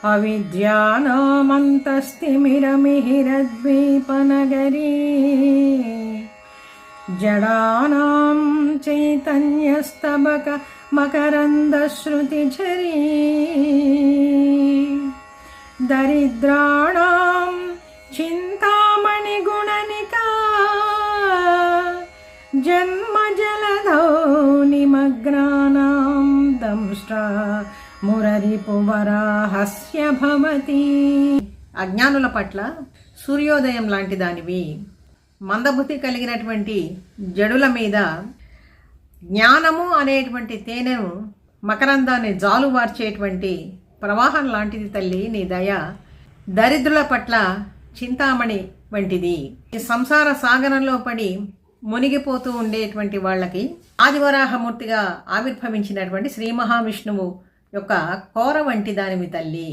అవిద్యానామంతస్తిమిరమిహిరద్వీపనగరీ జడానాం చైతన్యస్తబక మకరందశ్రుతిఝరీ దరిద్రాణాం చింతామణిగుణనికా జన్మజలధౌ నిమగ్నానాం దంష్ట్రా మురరిపువరాహస్య భవతి. అజ్ఞానుల పట్ల సూర్యోదయం లాంటి దానివి. మందబుద్ధి కలిగినటువంటి జడుల మీద జ్ఞానము అనేటువంటి తేనెను మకరందాన్ని జాలువార్చేటువంటి ప్రవాహం లాంటిది తల్లి నీ దయ. దరిద్రుల పట్ల చింతామణి వంటిది. ఈ సంసార సాగరంలో పడి మునిగిపోతూ ఉండేటువంటి వాళ్ళకి ఆదివరాహమూర్తిగా ఆవిర్భవించినటువంటి శ్రీ మహావిష్ణువు యొక్క కోర వంటి దానివి తల్లి.